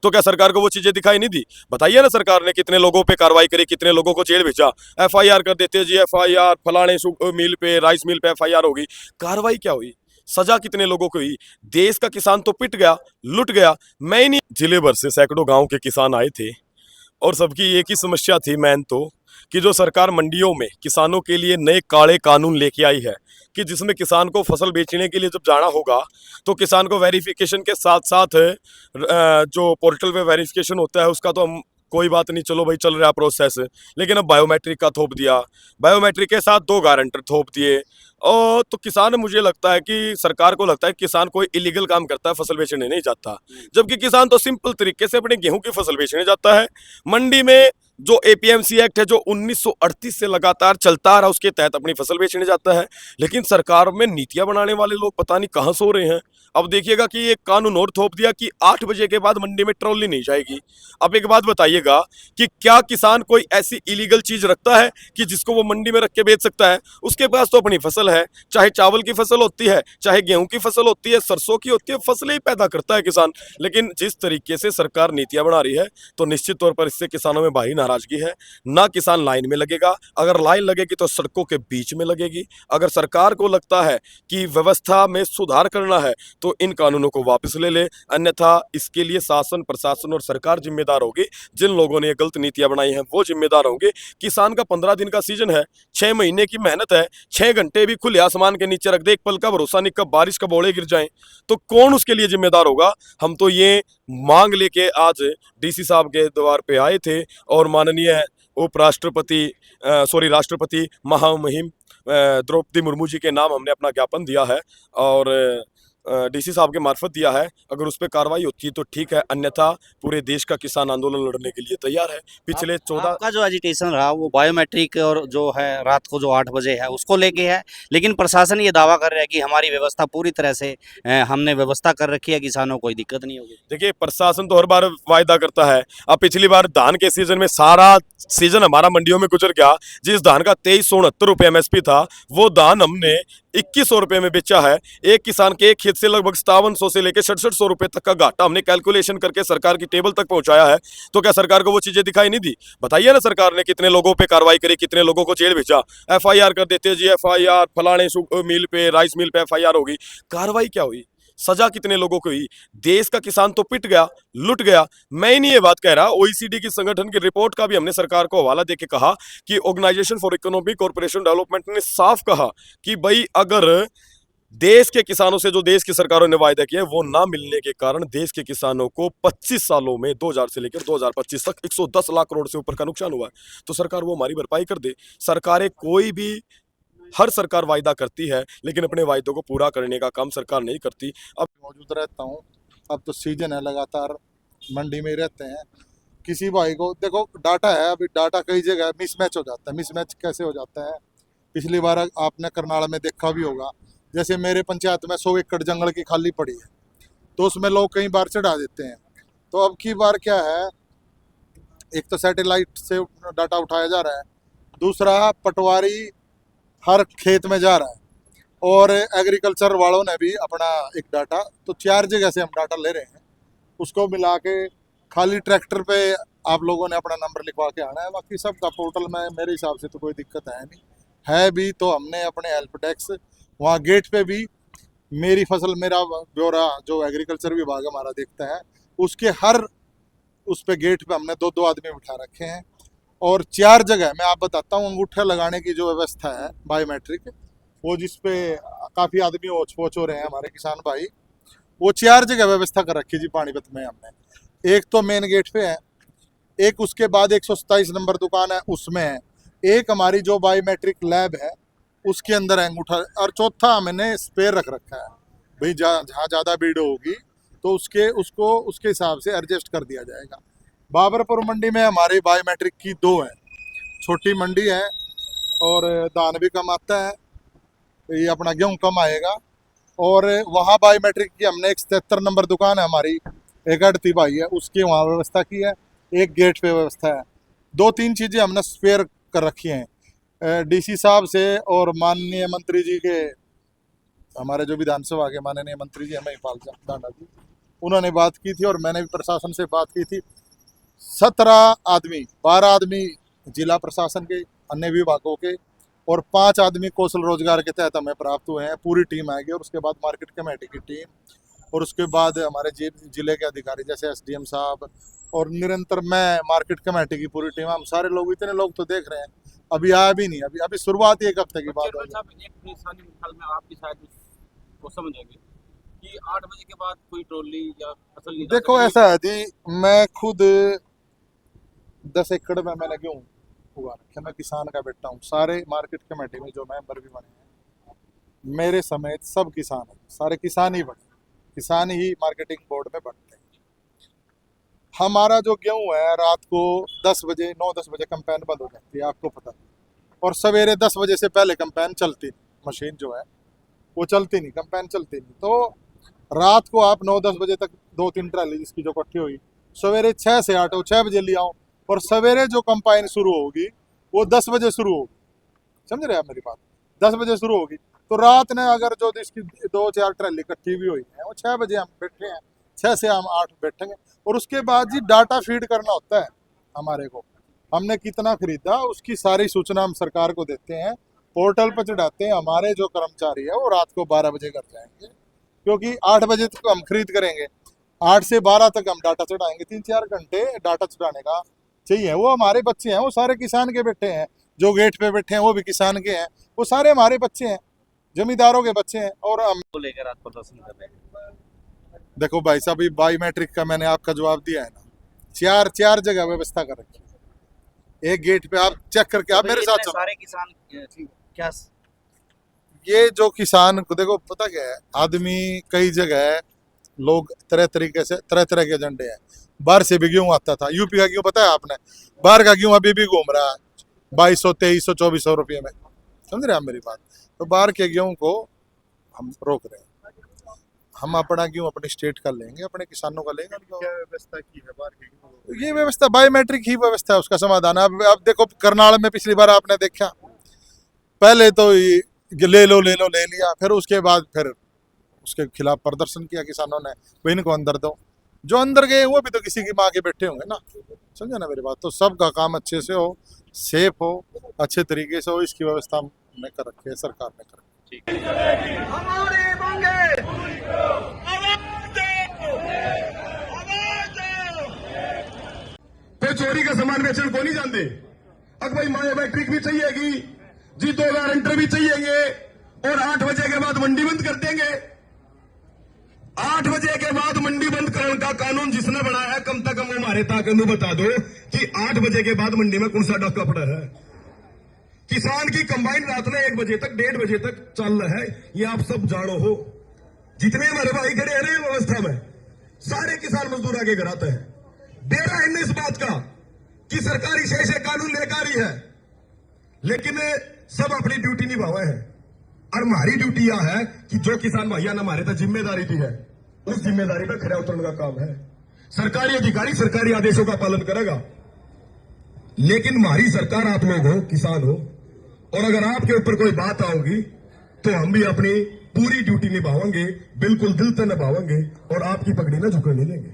तो क्या सरकार को वो चीजें दिखाई नहीं दी? बताइए ना, सरकार ने कितने लोगों पे कार्रवाई करी, कितने लोगों को जेल भेजा। एफआईआर कर देते जी, एफआईआर फलाने मिल पे, राइस मिल पे एफआईआर होगी, कार्रवाई क्या हुई? सजा कितने लोगों को हुई? देश का किसान तो पिट गया, लुट गया। मैं ही नहीं, जिले भर से सैकड़ों गांव के किसान आए थे और सबकी एक ही समस्या थी मैन तो, कि जो सरकार मंडियों में किसानों के लिए नए काले कानून लेके आई है, कि जिसमें किसान को फसल बेचने के लिए जब जाना होगा तो किसान को वेरिफिकेशन के साथ साथ जो पोर्टल पे वेरिफिकेशन होता है उसका तो हम कोई बात नहीं, चलो भाई चल रहा प्रोसेस, लेकिन अब बायोमेट्रिक का थोप दिया, बायोमेट्रिक के साथ 2 गारंटर थोप दिए। और तो किसान, मुझे लगता है कि सरकार को लगता है कि किसान कोई इलीगल काम करता है, फसल बेचने नहीं जाता, जबकि किसान तो सिंपल तरीके से अपने गेहूं की फसल बेचने जाता है। मंडी में जो एपीएमसी एक्ट है जो 1938 से लगातार चलता आ रहा, उसके तहत अपनी फसल बेचने जाता है। लेकिन सरकार में नीतियां बनाने वाले लोग पता नहीं कहां सो रहे हैं। अब देखिएगा कि एक कानून और थोप दिया कि 8 बजे के बाद मंडी में ट्रॉली नहीं जाएगी। अब एक बात बताइएगा कि क्या किसान कोई ऐसी इलीगल चीज रखता है कि जिसको वो मंडी में रख के बेच सकता है? उसके पास तो अपनी फसल है, चाहे चावल की फसल होती है, चाहे गेहूं की फसल होती है, सरसों की होती है, फसलें ही पैदा करता है किसान। लेकिन जिस तरीके से सरकार नीतियां बना रही है तो निश्चित तौर पर इससे किसानों में भारी नाराजगी है। ना किसान लाइन में लगेगा, अगर लाइन लगेगी तो सड़कों के बीच में लगेगी। अगर सरकार को लगता है कि व्यवस्था में सुधार करना है तो इन कानूनों को वापस ले ले, अन्यथा इसके लिए शासन, प्रशासन और सरकार जिम्मेदार होगी। जिन लोगों ने ये गलत नीतियां बनाई हैं वो जिम्मेदार होंगे। किसान का 15 दिन का सीजन है, 6 महीने की मेहनत है, 6 घंटे भी खुले आसमान के नीचे रख दे, एक पल का भरोसा नहीं कब बारिश कब ओले गिर जाएं, तो कौन उसके लिए जिम्मेदार होगा? हम तो ये मांग लेके आज डीसी साहब के द्वार पे आए थे और माननीय उपराष्ट्रपति राष्ट्रपति महामहिम द्रौपदी मुर्मू जी के नाम हमने अपना ज्ञापन दिया है और डीसी साहब के मार्फत दिया है। अगर उस पर कार्रवाई होती है तो ठीक है, अन्यथा पूरे देश का किसान आंदोलन लड़ने के लिए तैयार है। पिछले 14 आपका जो एजिटेशन रहा वो बायोमेट्रिक और जो है रात को जो 8 बजे है उसको लेके है, लेकिन प्रशासन ये दावा कर रहा है कि हमारी व्यवस्था पूरी तरह से हमने व्यवस्था कर रखी है, किसानों को कोई दिक्कत नहीं होगी। देखिए, प्रशासन तो हर बार वायदा करता है। अब पिछली बार धान के सीजन में सारा सीजन हमारा मंडियों में गुजर गया। जिस धान का 2369 रुपये एमएसपी था, वो धान हमने 2100 रुपये में बेचा है। एक किसान के एक खेत से लगभग 5700 से लेकर 6700 रुपये तक का घाटा हमने कैलकुलेशन करके सरकार की टेबल तक पहुंचाया है। तो क्या सरकार को वो चीजें दिखाई नहीं दी? बताइए ना, सरकार ने कितने लोगों पे कार्रवाई करी, कितने लोगों को जेल भेजा। एफआईआर कर देते जी, एफआईआर फलाने मिल पे, राइस मिल पे एफआईआर होगी, कार्रवाई क्या हुई? सजा कितने लोगों को हुई? देश का किसान तो पिट गया, लुट गया। मैं ही नहीं ये बात कह रहा, ओईसीडी की संगठन की रिपोर्ट का भी हमने सरकार को हवाला देके कहा कि organisation for economic corporation development ने साफ कहा कि भाई अगर देश के किसानों से जो देश की सरकारों ने वायदा किया है वो ना मिलने के कारण देश के किसानों को 25 सालों में 2000 से लेकर 2025 तक 110 लाख करोड़ से ऊपर का नुकसान हुआ है। तो सरकार वो हमारी भरपाई कर दे। सरकारें कोई भी, हर सरकार वायदा करती है लेकिन अपने वायदों को पूरा करने का काम सरकार नहीं करती। अब मौजूद रहता हूँ, अब तो सीजन है, लगातार मंडी में ही रहते हैं। किसी भाई को देखो, डाटा है, अभी डाटा कई जगह मिसमैच हो जाता है। मिसमैच कैसे हो जाता है? पिछली बार आपने करनाल में देखा भी होगा, जैसे मेरे पंचायत में 100 एकड़ जंगल की खाली पड़ी है, तो उसमें लोग कई बार चढ़ा देते हैं। तो अब की बार क्या है, एक तो सैटेलाइट से डाटा उठाया जा रहा है, दूसरा पटवारी हर खेत में जा रहा है, और एग्रीकल्चर वालों ने भी अपना एक डाटा, तो 4 जगह से हम डाटा ले रहे हैं। उसको मिला के खाली ट्रैक्टर पे आप लोगों ने अपना नंबर लिखवा के आना है। बाकी सबका पोर्टल में मेरे हिसाब से तो कोई दिक्कत है नहीं। है भी तो हमने अपने हेल्प डेस्क वहाँ गेट पे भी मेरी फसल मेरा ब्यौरा जो एग्रीकल्चर विभाग हमारा देखता है, उसके हर उस पे गेट पे हमने 2-2 आदमी बिठा रखे हैं। और 4 जगह मैं आप बताता हूँ, अंगूठे लगाने की जो व्यवस्था है बायोमेट्रिक, वो जिस पे काफ़ी आदमी ओछ पोछ हो रहे हैं हमारे किसान भाई, वो 4 जगह व्यवस्था कर रखी जी पानीपत में हमने। एक तो मेन गेट पे है, एक उसके बाद 127 नंबर दुकान है उसमें है, एक हमारी जो बायोमेट्रिक लैब है उसके अंदर है अंगूठा, और चौथा हमने स्पेयर रख रखा है भाई, जहाँ ज़्यादा भीड़ होगी तो उसके हिसाब से एडजस्ट कर दिया जाएगा। बाबरपुर मंडी में हमारी बायोमेट्रिक की 2 है, छोटी मंडी है और धान भी कम आता है, ये अपना गेहूँ कम आएगा। और वहाँ बायोमेट्रिक की हमने एक 77 नंबर दुकान है हमारी, एक अड़ती भाई है, उसकी वहाँ व्यवस्था की है, एक गेट पे व्यवस्था है। 2-3 चीज़ें हमने स्पेयर कर रखी हैं डीसी साहब से, और माननीय मंत्री जी के, हमारे जो विधानसभा के माननीय मंत्री जी हमें पाल डांडा जी, उन्होंने बात की थी और मैंने भी प्रशासन से बात की थी। 17 आदमी, 12 आदमी जिला प्रशासन के अन्य विभागों के और 5 आदमी कौशल रोजगार के तहत हमें प्राप्त हुए हैं। पूरी टीम आएगी और उसके बाद मार्केट कमेटी की टीम और उसके बाद हमारे जिले के अधिकारी जैसे एसडीएम साहब और निरंतर मैं, मार्केट कमेटी की पूरी टीम, हम सारे लोग, इतने लोग तो देख रहे हैं। अभी आया भी नहीं, अभी शुरुआत ही 1 हफ्ते की बात चेयरमैन है। साहब, एक परेशानी ख्याल में आपकी शायद वो समझेंगे कि 8 बजे के बाद कोई ट्रॉली या फसल नहीं जा देखो सकती। ऐसा है जी, मैं खुद 10 एकड़ में मैंने गेहूं उगा रखे, मैं किसान का बेटा हूँ। सारे मार्केट कमेटी में जो मेंबर भी बने हैं मेरे समेत सब किसान हैं, सारे किसान ही बने, किसान ही मार्केटिंग बोर्ड में बनते हैं। हमारा जो गेहूं है रात को 10 बजे 9-10 बजे कंपेन बंद हो जाती है, आपको पता है, और सवेरे 10 बजे से पहले कंपेन चलती नहीं, मशीन जो है वो चलती नहीं, कंपेन चलती नहीं। तो रात को आप 9-10 बजे तक 2-3 ट्राली जिसकी जो इकट्ठी हुई, सवेरे 6 से 8 6 बजे ले आओ और सवेरे जो कंपाइन शुरू होगी वो 10 बजे शुरू होगी। समझ रहे आप मेरी बात? 10 बजे शुरू होगी तो रात ने अगर जो इसकी 2-4 ट्राली इकट्ठी भी हुई है वो 6 बजे हम बैठे हैं, 6 से हम 8 बैठेंगे और उसके बाद जी डाटा फीड करना होता है हमारे को। हमने कितना खरीदा उसकी सारी सूचना हम सरकार को देते हैं, पोर्टल पर चढ़ाते हैं। हमारे जो कर्मचारी है वो रात को 12 बजे घर जाएंगे, क्योंकि 8 बजे तक हम खरीद करेंगे, 8 से 12 तक हम डाटा चढ़ाएंगे। 3-4 घंटे डाटा चढ़ाने का चाहिए। वो हमारे बच्चे हैं, वो सारे किसान के बेटे हैं, जो गेट पे बैठे हैं वो भी किसान के हैं, वो सारे हमारे बच्चे हैं, जमींदारों के बच्चे हैं। और हम को लेकर आज प्रदर्शन कर रहे हैं। देखो भाई साहब, बायोमेट्रिक का मैंने आपका जवाब दिया है ना, चार जगह व्यवस्था कर रखी है। एक गेट पे आप चेक करके आप मेरे साथ चलो। सारे किसान क्या ये जो किसान को देखो पता क्या है, आदमी कई जगह है, लोग तरह तरीके से तरह तरह के एजेंडे हैं। बाहर से भी गेहूं आता था, यूपी का गेहूं पता है आपने, बाहर का गेहूं अभी भी घूम रहा है 2200 2300 2400 रुपये में। समझ रहे हैं आप मेरी बात? तो बाहर के गेहूं को हम रोक रहे हैं। हम अपना गेहूं अपने स्टेट का लेंगे, अपने किसानों का लेंगे। क्या व्यवस्था की है बाहर के गेहूं? ये व्यवस्था बायोमेट्रिक ही व्यवस्था है, उसका समाधान है। अब देखो करनाल में पिछली बार आपने देखा, पहले तो ले लो ले लिया, फिर उसके बाद फिर उसके खिलाफ प्रदर्शन किया किसानों ने, भाई इनको अंदर दो। जो अंदर गए वो भी तो किसी की माँ के बैठे होंगे ना। समझे ना मेरी बात? तो सबका काम अच्छे से हो, सेफ हो, अच्छे तरीके से हो, इसकी व्यवस्था हमने कर रखी है, सरकार ने कर रखी है। हमारी मांगे कोई चोरी का सामान बेचने को नहीं जानते। अब भाई बायोमेट्रिक भी चाहिएगी जी, 2 गारंटर भी चाहिएंगे और 8 बजे के बाद मंडी बंद कर देंगे। 8 बजे के बाद मंडी बंद करने का कानून जिसने बनाया है, कम से कम हमारे ताकत बता दो कि 8 बजे के बाद मंडी में कौन सा डाका पड़ा है। किसान की कंबाइन रात में 1 बजे तक 1:30 बजे तक चल रहा है, ये आप सब जानो हो। जितने हमारे भाई खड़े हैं ना व्यवस्था में, सारे किसान मजदूर आगे घर आते हैं। डेरा है इस बात का कि सरकारी शेष कानून लेकर ही है, लेकिन सब अपनी ड्यूटी निभावे हैं। और हमारी ड्यूटी यह है कि जो किसान भैया ने हमारे तक जिम्मेदारी दी है, उस जिम्मेदारी पर खड़ा उतरने का काम है। सरकारी अधिकारी सरकारी आदेशों का पालन करेगा, लेकिन हमारी सरकार आप लोग हो, किसान हो, और अगर आपके ऊपर कोई बात आओगी तो हम भी अपनी पूरी ड्यूटी निभाएंगे, बिल्कुल दिल से निभाएंगे और आपकी पगड़ी ना झुकने नहीं देंगे।